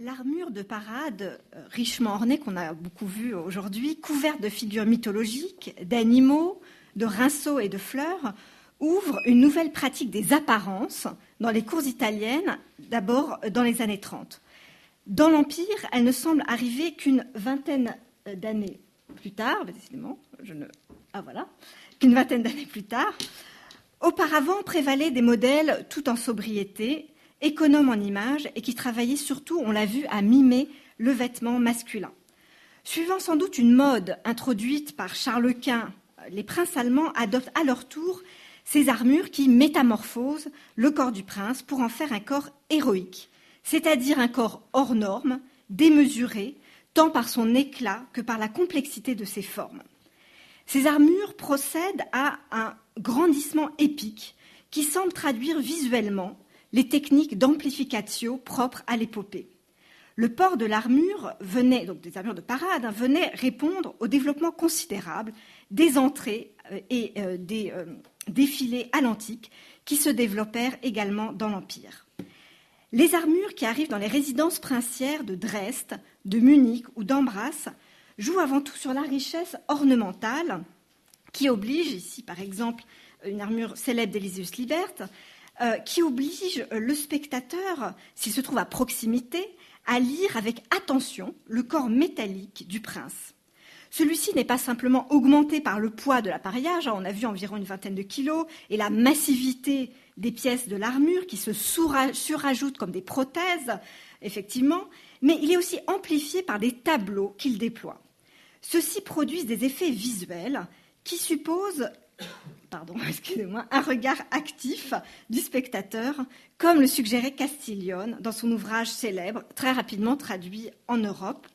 L'armure de parade, richement ornée, qu'on a beaucoup vue aujourd'hui, couverte de figures mythologiques, d'animaux, de rinceaux et de fleurs, ouvre une nouvelle pratique des apparences dans les cours italiennes, d'abord dans les années 30. Dans l'Empire, elle ne semble arriver qu'une vingtaine d'années plus tard, décidément, qu'une vingtaine d'années plus tard. Auparavant prévalaient des modèles tout en sobriété, économes en images et qui travaillaient surtout, on l'a vu, à mimer le vêtement masculin. Suivant sans doute une mode introduite par Charles Quint, les princes allemands adoptent à leur tour ces armures qui métamorphosent le corps du prince pour en faire un corps héroïque, c'est-à-dire un corps hors norme, démesuré, tant par son éclat que par la complexité de ses formes. Ces armures procèdent à un grandissement épique qui semble traduire visuellement les techniques d'amplificatio propres à l'épopée. Le port de l'armure venait, donc des armures de parade, venait répondre au développement considérable des entrées et des défilés à l'antique qui se développèrent également dans l'Empire. Les armures qui arrivent dans les résidences princières de Dresde, de Munich ou d'Ambras jouent avant tout sur la richesse ornementale qui oblige, ici par exemple une armure célèbre d'Elisius Libert, qui oblige le spectateur, s'il se trouve à proximité, à lire avec attention le corps métallique du prince. Celui-ci n'est pas simplement augmenté par le poids de l'appareillage, on a vu environ une vingtaine de kilos, et la massivité des pièces de l'armure qui se surajoutent comme des prothèses, effectivement, mais il est aussi amplifié par des tableaux qu'il déploie. Ceux-ci produisent des effets visuels qui supposent un regard actif du spectateur, comme le suggérait Castiglione dans son ouvrage célèbre, très rapidement traduit en Europe.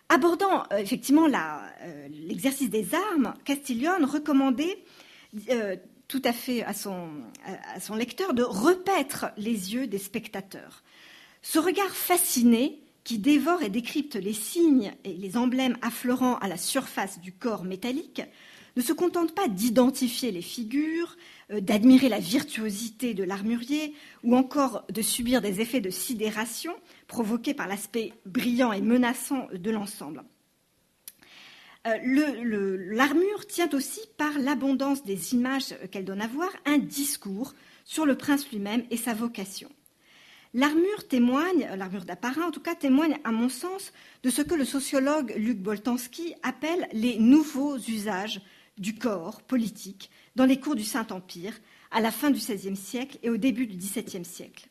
Abordant effectivement l'exercice des armes, Castiglione recommandait tout à fait à son lecteur de repaître les yeux des spectateurs. Ce regard fasciné qui dévore et décrypte les signes et les emblèmes affleurant à la surface du corps métallique ne se contente pas d'identifier les figures, d'admirer la virtuosité de l'armurier ou encore de subir des effets de sidération provoqués par l'aspect brillant et menaçant de l'ensemble. L'armure tient aussi, par l'abondance des images qu'elle donne à voir, un discours sur le prince lui-même et sa vocation. L'armure d'apparat en tout cas, témoigne à mon sens de ce que le sociologue Luc Boltanski appelle les nouveaux usages du corps politique dans les cours du Saint-Empire à la fin du XVIe siècle et au début du XVIIe siècle.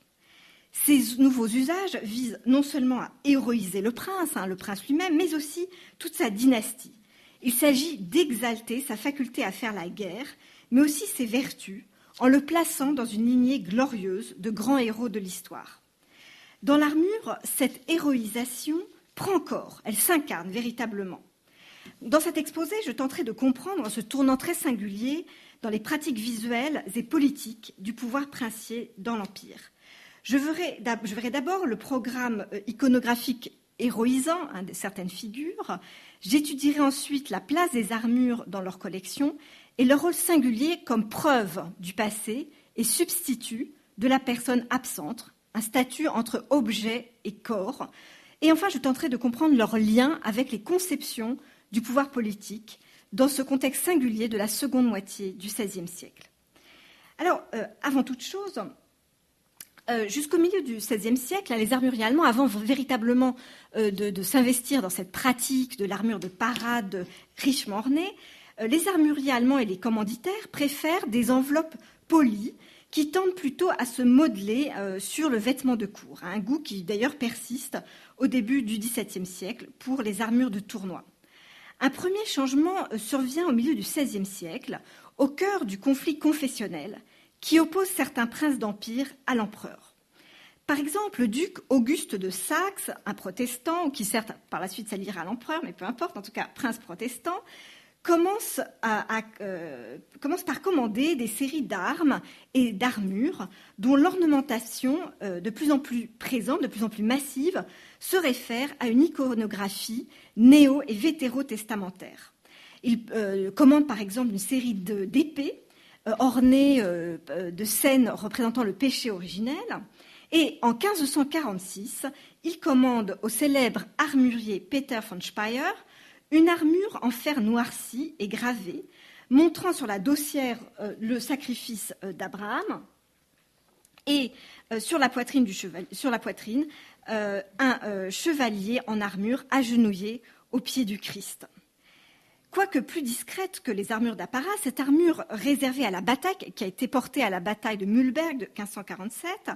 Ces nouveaux usages visent non seulement à héroïser le prince lui-même, mais aussi toute sa dynastie. Il s'agit d'exalter sa faculté à faire la guerre, mais aussi ses vertus, en le plaçant dans une lignée glorieuse de grands héros de l'histoire. Dans l'armure, cette héroïsation prend corps, elle s'incarne véritablement. Dans cet exposé, je tenterai de comprendre ce tournant très singulier dans les pratiques visuelles et politiques du pouvoir princier dans l'Empire. Je verrai d'abord le programme iconographique héroïsant de certaines figures. J'étudierai ensuite la place des armures dans leur collection et leur rôle singulier comme preuve du passé et substitut de la personne absente, un statut entre objet et corps. Et enfin, je tenterai de comprendre leur lien avec les conceptions du pouvoir politique dans ce contexte singulier de la seconde moitié du XVIe siècle. Alors, avant toute chose, jusqu'au milieu du XVIe siècle, les armuriers allemands, avant véritablement de s'investir dans cette pratique de l'armure de parade richement ornée, les armuriers allemands et les commanditaires préfèrent des enveloppes polies qui tendent plutôt à se modeler sur le vêtement de cour, un goût qui d'ailleurs persiste au début du XVIIe siècle pour les armures de tournoi. Un premier changement survient au milieu du XVIe siècle, au cœur du conflit confessionnel qui oppose certains princes d'Empire à l'empereur. Par exemple, le duc Auguste de Saxe, un protestant, qui certes par la suite s'alliera à l'empereur, mais peu importe, en tout cas prince protestant, commence par commander des séries d'armes et d'armures dont l'ornementation, de plus en plus présente, de plus en plus massive, se réfère à une iconographie néo- et vétérotestamentaire. Il commande par exemple une série d'épées ornées de scènes représentant le péché originel. Et en 1546, il commande au célèbre armurier Peter von Speyer une armure en fer noirci et gravée, montrant sur la dossière le sacrifice d'Abraham et sur la poitrine, un chevalier en armure agenouillé au pied du Christ. Quoique plus discrète que les armures d'apparat, cette armure réservée à la bataille, qui a été portée à la bataille de Mühlberg de 1547,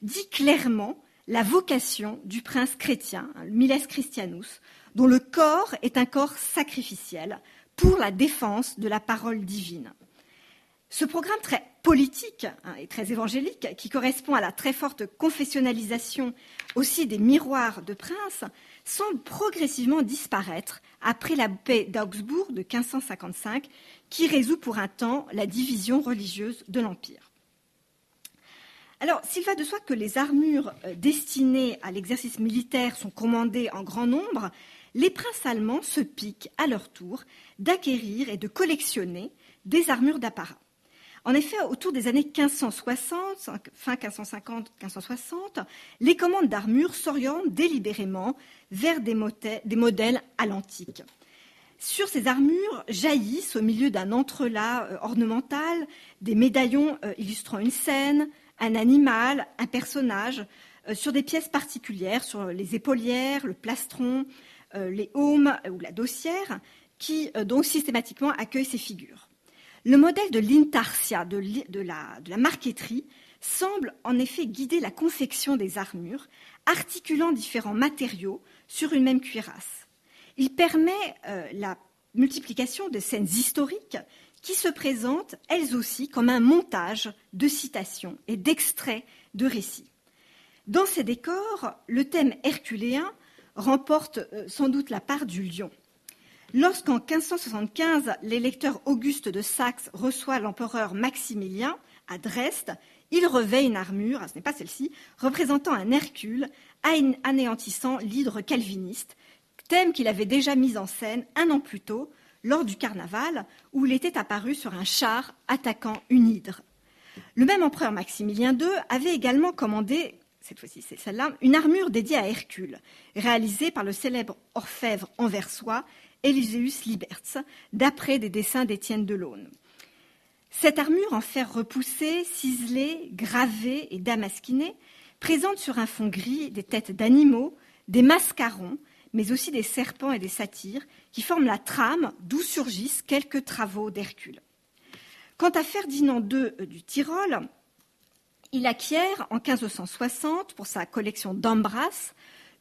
dit clairement la vocation du prince chrétien, le Miles Christianus, dont le corps est un corps sacrificiel pour la défense de la parole divine. Ce programme très politique et très évangélique, qui correspond à la très forte confessionnalisation aussi des miroirs de princes, semble progressivement disparaître après la paix d'Augsbourg de 1555, qui résout pour un temps la division religieuse de l'Empire. Alors, s'il va de soi que les armures destinées à l'exercice militaire sont commandées en grand nombre, les princes allemands se piquent à leur tour d'acquérir et de collectionner des armures d'apparat. En effet, autour des années 1560, fin 1550-1560, les commandes d'armures s'orientent délibérément vers des modèles à l'antique. Sur ces armures jaillissent, au milieu d'un entrelac ornemental, des médaillons illustrant une scène, un animal, un personnage, sur des pièces particulières, sur les épaulières, le plastron, les aumes ou la dossière, qui donc systématiquement accueillent ces figures. Le modèle de l'intarsia, de la marqueterie, semble en effet guider la confection des armures, articulant différents matériaux sur une même cuirasse. Il permet la multiplication de scènes historiques qui se présentent elles aussi comme un montage de citations et d'extraits de récits. Dans ces décors, le thème herculéen remporte sans doute la part du lion. Lorsqu'en 1575, l'électeur Auguste de Saxe reçoit l'empereur Maximilien à Dresde, il revêt une armure, ce n'est pas celle-ci, représentant un Hercule anéantissant l'hydre calviniste, thème qu'il avait déjà mis en scène un an plus tôt, lors du carnaval, où il était apparu sur un char attaquant une hydre. Le même empereur Maximilien II avait également commandé, cette fois-ci c'est celle-là, une armure dédiée à Hercule, réalisée par le célèbre orfèvre anversois Eliseus Liberts, d'après des dessins d'Étienne Delaune. Cette armure en fer repoussé, ciselée, gravée et damasquinée présente sur un fond gris des têtes d'animaux, des mascarons, mais aussi des serpents et des satyres qui forment la trame d'où surgissent quelques travaux d'Hercule. Quant à Ferdinand II du Tyrol, il acquiert en 1560, pour sa collection d'Ambras,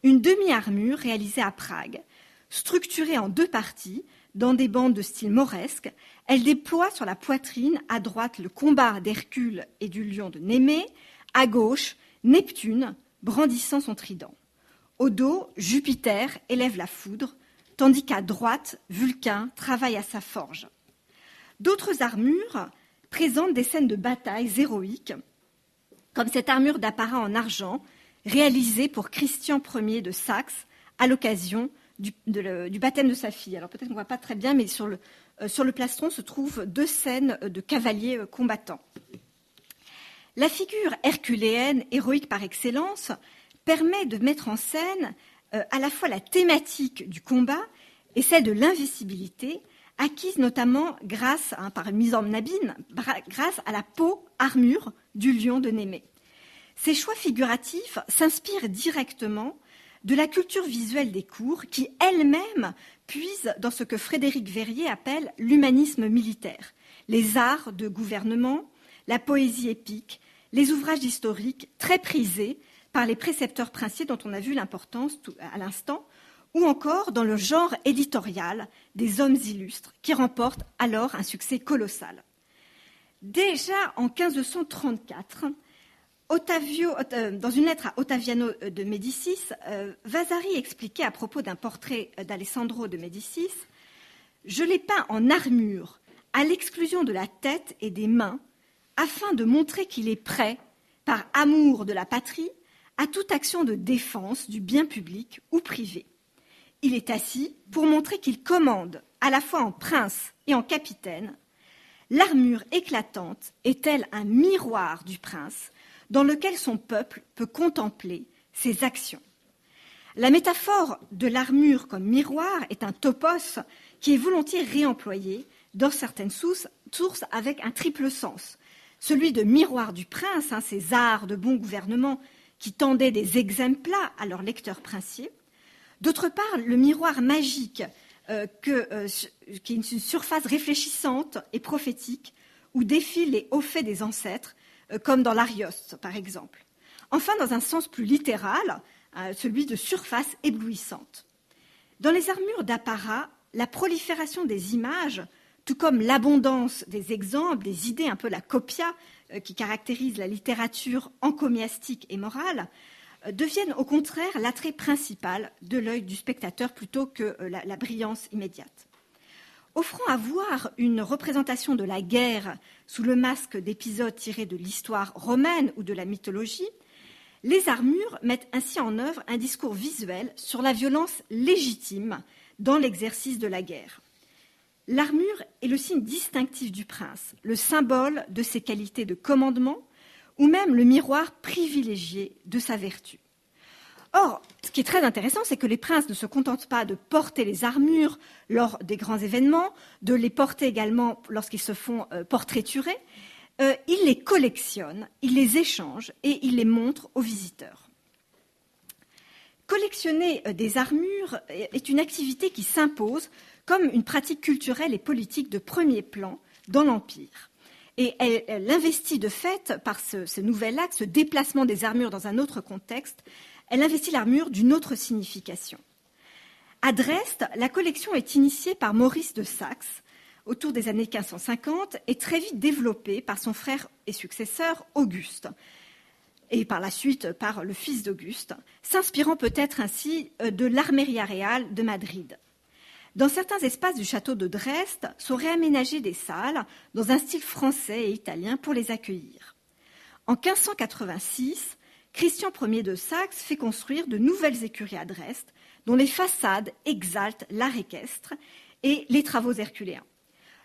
une demi-armure réalisée à Prague. Structurée en deux parties, dans des bandes de style mauresque, elle déploie sur la poitrine à droite le combat d'Hercule et du lion de Némée, à gauche Neptune brandissant son trident. Au dos, Jupiter élève la foudre, tandis qu'à droite, Vulcain travaille à sa forge. D'autres armures présentent des scènes de batailles héroïques, comme cette armure d'apparat en argent réalisée pour Christian Ier de Saxe à l'occasion du baptême de sa fille. Alors peut-être qu'on ne voit pas très bien, mais sur le plastron se trouvent deux scènes de cavaliers combattants. La figure herculéenne, héroïque par excellence, permet de mettre en scène à la fois la thématique du combat et celle de l'invisibilité, acquise notamment grâce, par mise en abîme, grâce à la peau armure du lion de Némée. Ces choix figuratifs s'inspirent directement de la culture visuelle des cours qui elle-même puise dans ce que Frédéric Verrier appelle l'humanisme militaire, les arts de gouvernement, la poésie épique, les ouvrages historiques très prisés par les précepteurs princiers dont on a vu l'importance à l'instant, ou encore dans le genre éditorial des hommes illustres qui remportent alors un succès colossal. Déjà en 1534, dans une lettre à Ottaviano de Médicis, Vasari expliquait à propos d'un portrait d'Alessandro de Médicis « Je l'ai peint en armure, à l'exclusion de la tête et des mains, afin de montrer qu'il est prêt, par amour de la patrie, à toute action de défense du bien public ou privé. Il est assis pour montrer qu'il commande, à la fois en prince et en capitaine. L'armure éclatante est-elle un miroir du prince, dans lequel son peuple peut contempler ses actions. La métaphore de l'armure comme miroir est un topos qui est volontiers réemployé dans certaines sources avec un triple sens. Celui de miroir du prince, ces arts de bon gouvernement qui tendaient des exemplas à leurs lecteurs princiers. D'autre part, le miroir magique, qui est une surface réfléchissante et prophétique, où défilent les hauts faits des ancêtres, comme dans l'Arioste, par exemple. Enfin, dans un sens plus littéral, celui de surface éblouissante. Dans les armures d'apparat, la prolifération des images, tout comme l'abondance des exemples, des idées, un peu la copia qui caractérise la littérature encomiastique et morale, deviennent au contraire l'attrait principal de l'œil du spectateur plutôt que la brillance immédiate. Offrant à voir une représentation de la guerre sous le masque d'épisodes tirés de l'histoire romaine ou de la mythologie, les armures mettent ainsi en œuvre un discours visuel sur la violence légitime dans l'exercice de la guerre. L'armure est le signe distinctif du prince, le symbole de ses qualités de commandement ou même le miroir privilégié de sa vertu. Or, ce qui est très intéressant, c'est que les princes ne se contentent pas de porter les armures lors des grands événements, de les porter également lorsqu'ils se font portraiturer. Ils les collectionnent, ils les échangent et ils les montrent aux visiteurs. Collectionner des armures est une activité qui s'impose comme une pratique culturelle et politique de premier plan dans l'Empire. Et elle investit de fait, par ce nouvel acte, ce déplacement des armures dans un autre contexte, elle investit l'armure d'une autre signification. À Dresde, la collection est initiée par Maurice de Saxe autour des années 1550 et très vite développée par son frère et successeur Auguste, et par la suite par le fils d'Auguste, s'inspirant peut-être ainsi de l'Armeria Real de Madrid. Dans certains espaces du château de Dresde sont réaménagées des salles dans un style français et italien pour les accueillir. En 1586, Christian Ier de Saxe fait construire de nouvelles écuries à Dresde, dont les façades exaltent l'art équestre et les travaux herculéens.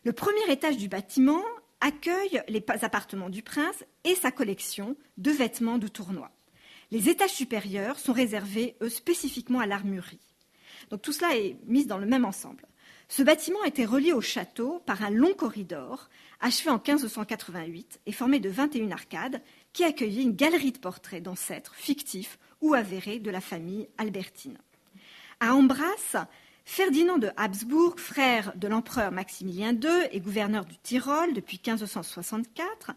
Le premier étage du bâtiment accueille les appartements du prince et sa collection de vêtements de tournoi. Les étages supérieurs sont réservés, eux, spécifiquement à l'armurerie. Donc tout cela est mis dans le même ensemble. Ce bâtiment était relié au château par un long corridor, achevé en 1588 et formé de 21 arcades, qui accueillait une galerie de portraits d'ancêtres fictifs ou avérés de la famille albertine. À Ambras, Ferdinand de Habsbourg, frère de l'empereur Maximilien II et gouverneur du Tyrol depuis 1564,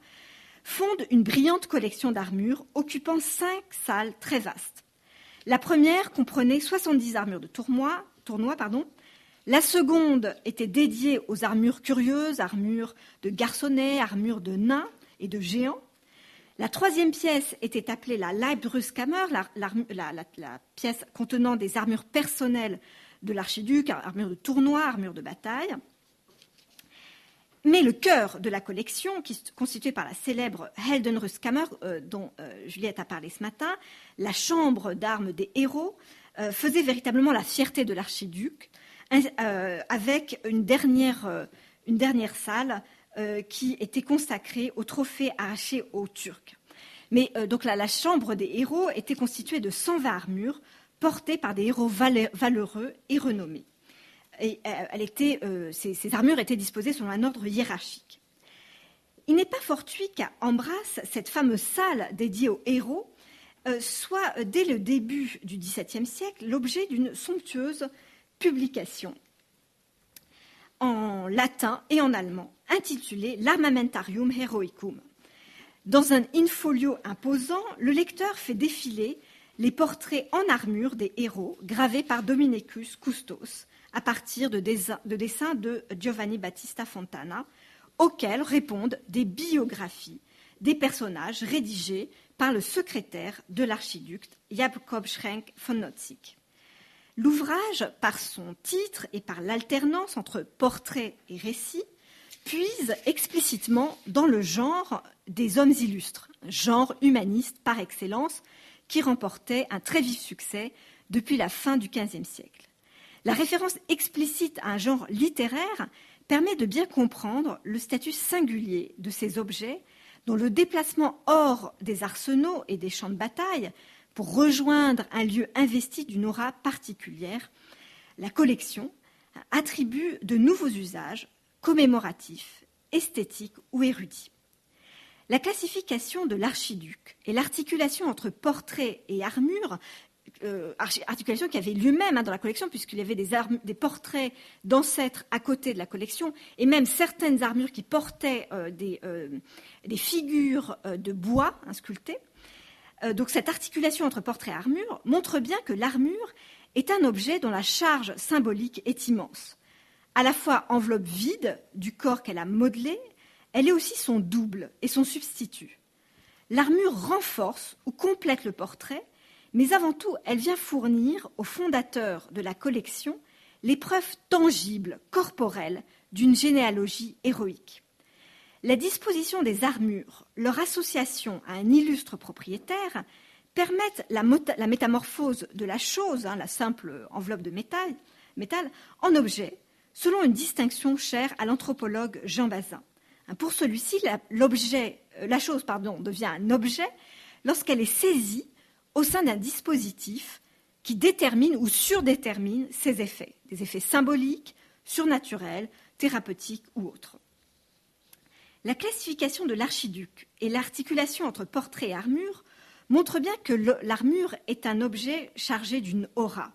fonde une brillante collection d'armures occupant 5 salles très vastes. La première comprenait 70 armures de tournoi. La seconde était dédiée aux armures curieuses, armures de garçonnets, armures de nains et de géants. La troisième pièce était appelée la Leibbrustkammer, la pièce contenant des armures personnelles de l'archiduc, armures de tournoi, armures de bataille. Mais le cœur de la collection, qui est constituée par la célèbre Heldenrustkammer, dont Juliette a parlé ce matin, la chambre d'armes des héros, faisait véritablement la fierté de l'archiduc, avec une dernière salle qui était consacrée aux trophées arrachés aux Turcs. Mais donc la chambre des héros était constituée de 120 armures portées par des héros valeureux et renommés. Et ces armures étaient disposées selon un ordre hiérarchique. Il n'est pas fortuit qu'à Ambras, cette fameuse salle dédiée aux héros soit, dès le début du XVIIe siècle, l'objet d'une somptueuse publication en latin et en allemand, intitulée L'Armamentarium Heroicum. Dans un in-folio imposant, le lecteur fait défiler les portraits en armure des héros gravés par Dominicus Custos, à partir de dessins de Giovanni Battista Fontana, auxquels répondent des biographies des personnages rédigés par le secrétaire de l'archiduc Jakob Schrenk von Notzick. L'ouvrage, par son titre et par l'alternance entre portrait et récit, puise explicitement dans le genre des hommes illustres, genre humaniste par excellence, qui remportait un très vif succès depuis la fin du XVe siècle. La référence explicite à un genre littéraire permet de bien comprendre le statut singulier de ces objets dont le déplacement hors des arsenaux et des champs de bataille pour rejoindre un lieu investi d'une aura particulière, la collection attribue de nouveaux usages commémoratifs, esthétiques ou érudits. La classification de l'archiduc et l'articulation entre portrait et armure, articulation qui avait lieu même dans la collection, puisqu'il y avait des portraits d'ancêtres à côté de la collection, et même certaines armures qui portaient des figures de bois sculptées. Donc cette articulation entre portrait et armure montre bien que l'armure est un objet dont la charge symbolique est immense. À la fois enveloppe vide du corps qu'elle a modelé, elle est aussi son double et son substitut. L'armure renforce ou complète le portrait, mais avant tout, elle vient fournir au fondateur de la collection les preuves tangibles, corporelles, d'une généalogie héroïque. La disposition des armures, leur association à un illustre propriétaire, permettent la métamorphose de la chose, la simple enveloppe de métal, en objet, selon une distinction chère à l'anthropologue Jean Bazin. Pour celui-ci, la chose devient un objet lorsqu'elle est saisie au sein d'un dispositif qui détermine ou surdétermine ses effets, des effets symboliques, surnaturels, thérapeutiques ou autres. La classification de l'archiduc et l'articulation entre portrait et armure montrent bien que l'armure est un objet chargé d'une aura.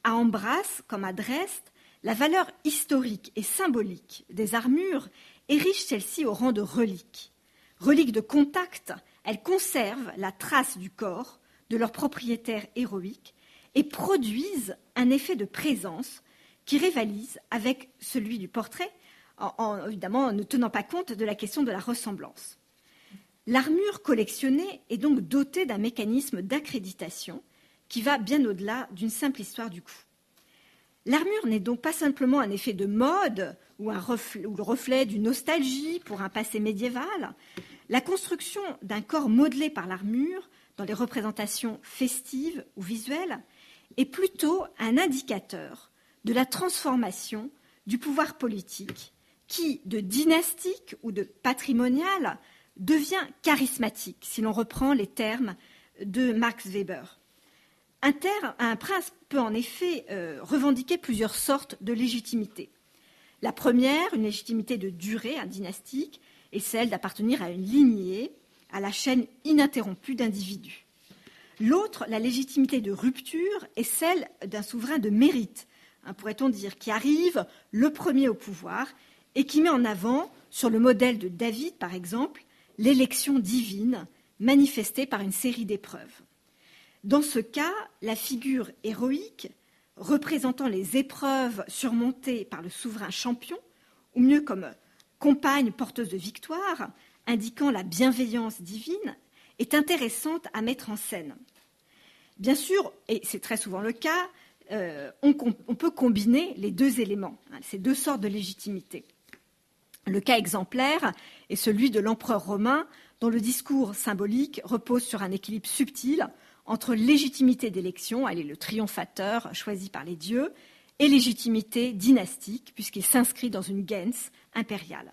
À Ambras, comme à Dresde, la valeur historique et symbolique des armures érige celle-ci au rang de reliques. Reliques de contact, elles conservent la trace du corps, de leur propriétaire héroïque, et produisent un effet de présence qui rivalise avec celui du portrait, évidemment en ne tenant pas compte de la question de la ressemblance. L'armure collectionnée est donc dotée d'un mécanisme d'accréditation qui va bien au-delà d'une simple histoire du coup. L'armure n'est donc pas simplement un effet de mode ou le reflet d'une nostalgie pour un passé médiéval. La construction d'un corps modelé par l'armure dans les représentations festives ou visuelles est plutôt un indicateur de la transformation du pouvoir politique qui, de dynastique ou de patrimonial, devient charismatique, si l'on reprend les termes de Max Weber. Un prince peut en effet revendiquer plusieurs sortes de légitimité. La première, une légitimité de durée, dynastique, est celle d'appartenir à une lignée, à la chaîne ininterrompue d'individus. L'autre, la légitimité de rupture, est celle d'un souverain de mérite, pourrait-on dire, qui arrive le premier au pouvoir et qui met en avant, sur le modèle de David par exemple, l'élection divine manifestée par une série d'épreuves. Dans ce cas, la figure héroïque, représentant les épreuves surmontées par le souverain champion, ou mieux comme compagne porteuse de victoire, indiquant la bienveillance divine, est intéressante à mettre en scène. Bien sûr, et c'est très souvent le cas, on peut combiner les deux éléments, ces deux sortes de légitimité. Le cas exemplaire est celui de l'empereur romain, dont le discours symbolique repose sur un équilibre subtil entre légitimité d'élection, elle est le triomphateur choisi par les dieux, et légitimité dynastique, puisqu'il s'inscrit dans une gens impériale.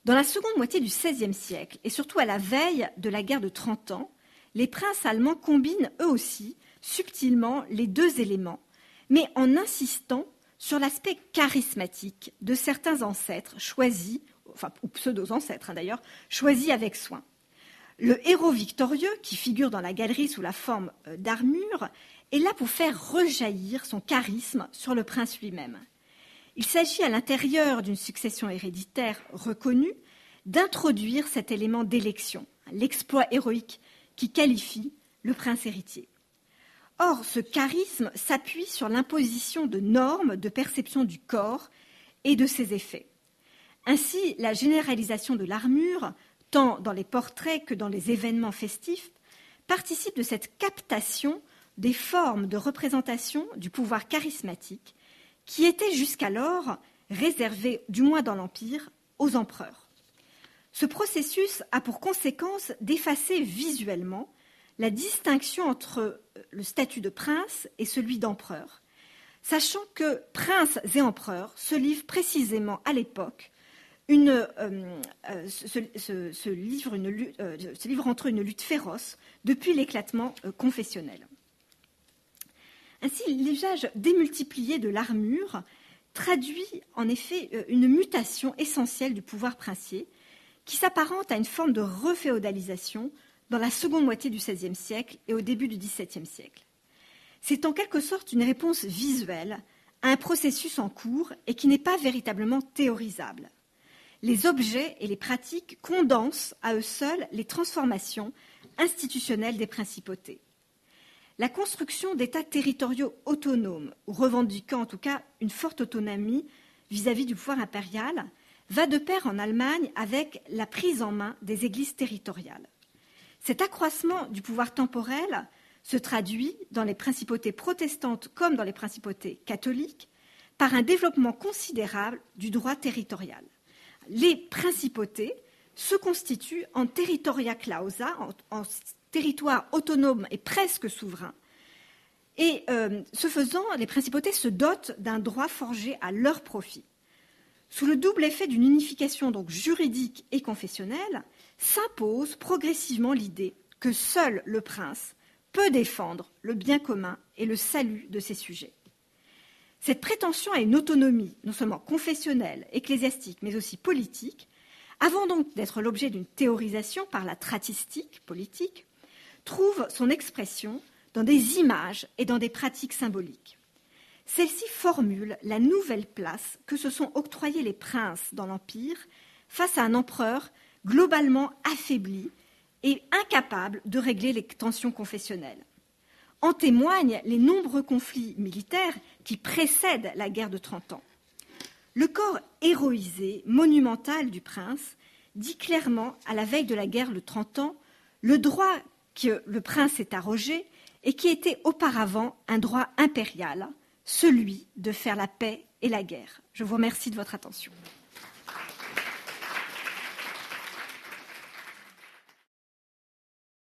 Dans la seconde moitié du XVIe siècle, et surtout à la veille de la guerre de 30 ans, les princes allemands combinent eux aussi subtilement les deux éléments, mais en insistant sur l'aspect charismatique de certains ancêtres choisis, ou pseudo-ancêtres d'ailleurs, choisis avec soin. Le héros victorieux, qui figure dans la galerie sous la forme d'armure, est là pour faire rejaillir son charisme sur le prince lui-même. Il s'agit, à l'intérieur d'une succession héréditaire reconnue, d'introduire cet élément d'élection, l'exploit héroïque qui qualifie le prince héritier. Or, ce charisme s'appuie sur l'imposition de normes de perception du corps et de ses effets. Ainsi, la généralisation de l'armure, tant dans les portraits que dans les événements festifs, participe de cette captation des formes de représentation du pouvoir charismatique qui étaient jusqu'alors réservées, du moins dans l'Empire, aux empereurs. Ce processus a pour conséquence d'effacer visuellement la distinction entre le statut de prince et celui d'empereur, sachant que princes et empereurs se livrent précisément à l'époque se livre entre eux une lutte féroce depuis l'éclatement confessionnel. Ainsi, l'usage démultiplié de l'armure traduit en effet une mutation essentielle du pouvoir princier qui s'apparente à une forme de reféodalisation dans la seconde moitié du XVIe siècle et au début du XVIIe siècle. C'est en quelque sorte une réponse visuelle à un processus en cours et qui n'est pas véritablement théorisable. Les objets et les pratiques condensent à eux seuls les transformations institutionnelles des principautés. La construction d'États territoriaux autonomes, ou revendiquant en tout cas une forte autonomie vis-à-vis du pouvoir impérial, va de pair en Allemagne avec la prise en main des églises territoriales. Cet accroissement du pouvoir temporel se traduit dans les principautés protestantes comme dans les principautés catholiques par un développement considérable du droit territorial. Les principautés se constituent en territoria clausa, en territoire autonome et presque souverain. Et ce faisant, les principautés se dotent d'un droit forgé à leur profit. Sous le double effet d'une unification donc juridique et confessionnelle, s'impose progressivement l'idée que seul le prince peut défendre le bien commun et le salut de ses sujets. Cette prétention à une autonomie, non seulement confessionnelle, ecclésiastique, mais aussi politique, avant donc d'être l'objet d'une théorisation par la tratistique politique, trouve son expression dans des images et dans des pratiques symboliques. Celle-ci formule la nouvelle place que se sont octroyés les princes dans l'Empire face à un empereur globalement affaibli et incapable de régler les tensions confessionnelles. En témoignent les nombreux conflits militaires qui précèdent la guerre de 30 ans. Le corps héroïsé, monumental du prince, dit clairement, à la veille de la guerre de 30 ans, le droit que le prince s'est arrogé et qui était auparavant un droit impérial, celui de faire la paix et la guerre. Je vous remercie de votre attention.